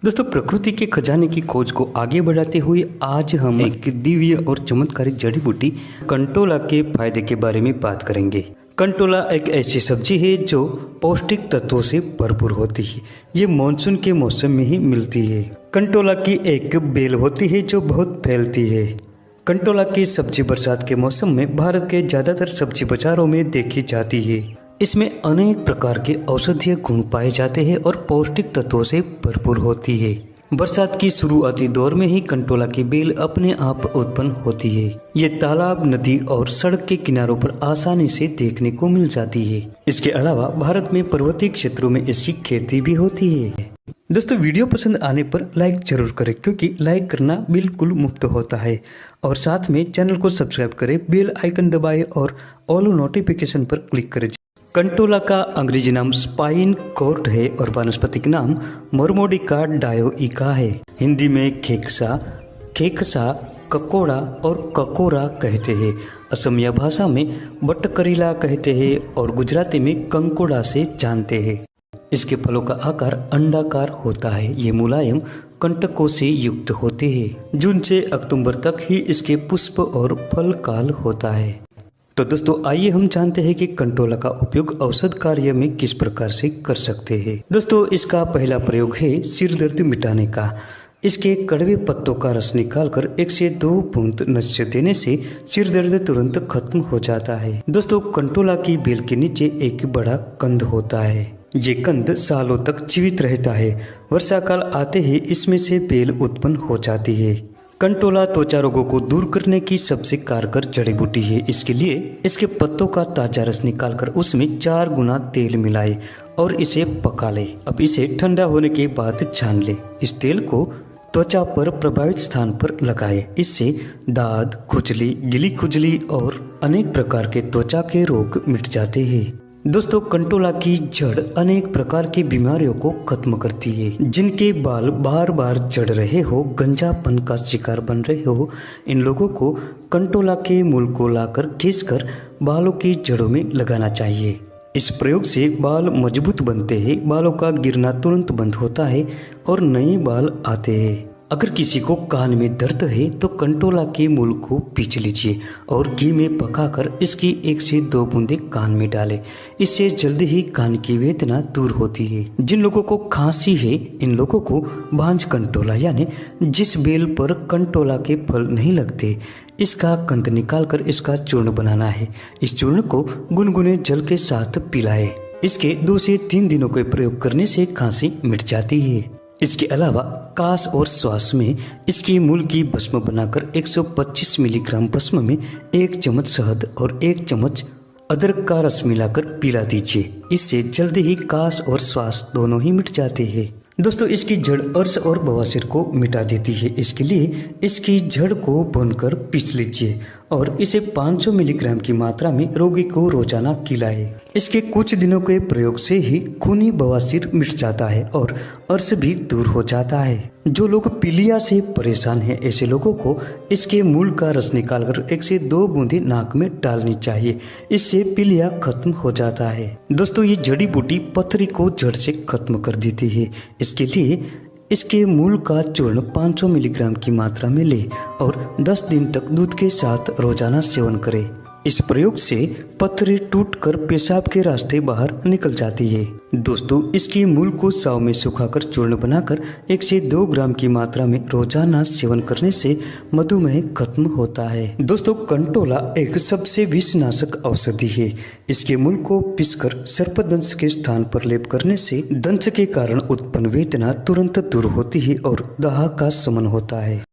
दोस्तों, प्रकृति के खजाने की खोज को आगे बढ़ाते हुए आज हम एक दिव्य और चमत्कारिक जड़ी बूटी कंटोला के फायदे के बारे में बात करेंगे। कंटोला एक ऐसी सब्जी है जो पौष्टिक तत्वों से भरपूर होती है। ये मानसून के मौसम में ही मिलती है। कंटोला की एक बेल होती है जो बहुत फैलती है। कंटोला की सब्जी बरसात के मौसम में भारत के ज़्यादातर सब्जी बाजारों में देखी जाती है। इसमें अनेक प्रकार के औषधीय गुण पाए जाते हैं और पौष्टिक तत्वों से भरपूर होती है। बरसात की शुरुआती दौर में ही कंटोला की बेल अपने आप उत्पन्न होती है। ये तालाब, नदी और सड़क के किनारों पर आसानी से देखने को मिल जाती है। इसके अलावा भारत में पर्वतीय क्षेत्रों में इसकी खेती भी होती है। दोस्तों, वीडियो पसंद आने पर लाइक जरूर करें क्योंकि लाइक करना बिल्कुल मुफ्त होता है। और साथ में चैनल को सब्सक्राइब करें, बेल आइकन दबाएं और ऑल नोटिफिकेशन पर क्लिक करें। कंटोला का अंग्रेजी नाम स्पाइन कोर्ट है और वानस्पतिक नाम मरमोडिका डायोइका है। हिंदी में खेकसा, खेकसा, ककोड़ा और ककोरा कहते हैं। असमिया भाषा में बटकरीला कहते हैं और गुजराती में कंकोड़ा से जानते हैं। इसके फलों का आकार अंडाकार होता है। ये मुलायम कंटकों से युक्त होते हैं। जून से अक्टूबर तक ही इसके पुष्प और फल काल होता है। तो दोस्तों, आइए हम जानते हैं कि कंटोला का उपयोग औषध कार्य में किस प्रकार से कर सकते हैं। दोस्तों, इसका पहला प्रयोग है सिर दर्द मिटाने का। इसके कड़वे पत्तों का रस निकालकर 1 से 2 बूंद नस्य देने से सिर दर्द तुरंत खत्म हो जाता है। दोस्तों, कंटोला की बेल के नीचे एक बड़ा कंद होता है। ये कंद सालों तक जीवित रहता है। वर्षा काल आते ही इसमें से बेल उत्पन्न हो जाती है। कंटोला त्वचा रोगों को दूर करने की सबसे कारगर जड़ी बूटी है। इसके लिए इसके पत्तों का ताजा रस निकालकर उसमें 4 गुना तेल मिलाए और इसे पका ले। अब इसे ठंडा होने के बाद छान ले। इस तेल को त्वचा पर प्रभावित स्थान पर लगाए। इससे दाद, खुजली, गीली खुजली और अनेक प्रकार के त्वचा के रोग मिट जाते हैं। दोस्तों, कंटोला की जड़ अनेक प्रकार की बीमारियों को खत्म करती है। जिनके बाल बार बार झड़ रहे हो, गंजापन का शिकार बन रहे हो, इन लोगों को कंटोला के मूल को लाकर घिसकर बालों की जड़ों में लगाना चाहिए। इस प्रयोग से बाल मजबूत बनते हैं, बालों का गिरना तुरंत बंद होता है और नए बाल आते हैं। अगर किसी को कान में दर्द है तो कंटोला के मूल को पीस लीजिए और घी में पकाकर इसकी 1 से 2 बूंदें कान में डालें। इससे जल्दी ही कान की वेदना दूर होती है। जिन लोगों को खांसी है, इन लोगों को भांज कंटोला यानी जिस बेल पर कंटोला के फल नहीं लगते, इसका कंद निकालकर इसका चूर्ण बनाना है। इस चूर्ण को गुनगुने जल के साथ पिलाएं। इसके 2 से 3 दिनों के प्रयोग करने से खांसी मिट जाती है। इसके अलावा कास और श्वास में इसके मूल की भस्म बनाकर 125 मिलीग्राम भस्म में 1 चम्मच शहद और 1 चम्मच अदरक का रस मिलाकर पिला दीजिए। इससे जल्दी ही कास और श्वास दोनों ही मिट जाते हैं। दोस्तों, इसकी जड़ अर्श और बवासीर को मिटा देती है। इसके लिए इसकी जड़ को भूनकर पीस लीजिए और इसे 500 मिलीग्राम की मात्रा में रोगी को रोजाना खिलाएं। इसके कुछ दिनों के प्रयोग से ही खूनी बवासीर मिट जाता है और अर्श भी दूर हो जाता है। जो लोग पीलिया से परेशान हैं, ऐसे लोगों को इसके मूल का रस निकालकर 1 से 2 बूंदें नाक में डालनी चाहिए। इससे पीलिया खत्म हो जाता है। दोस्तों, ये जड़ी बूटी पथरी को जड़ से खत्म कर देती है। इसके लिए इसके मूल का चूर्ण 500 मिलीग्राम की मात्रा में ले और 10 दिन तक दूध के साथ रोजाना सेवन करें। इस प्रयोग से पथरी टूटकर पेशाब के रास्ते बाहर निकल जाती है। दोस्तों, इसकी मूल को साव में सुखाकर चूर्ण बनाकर 1 से 2 ग्राम की मात्रा में रोजाना सेवन करने से मधुमेह खत्म होता है। दोस्तों, कंटोला एक सबसे विषनाशक औषधि है। इसके मूल को पीसकर सर्पदंश के स्थान पर लेप करने से दंश के कारण उत्पन्न वेदना तुरंत दूर होती है और दाह का शमन होता है।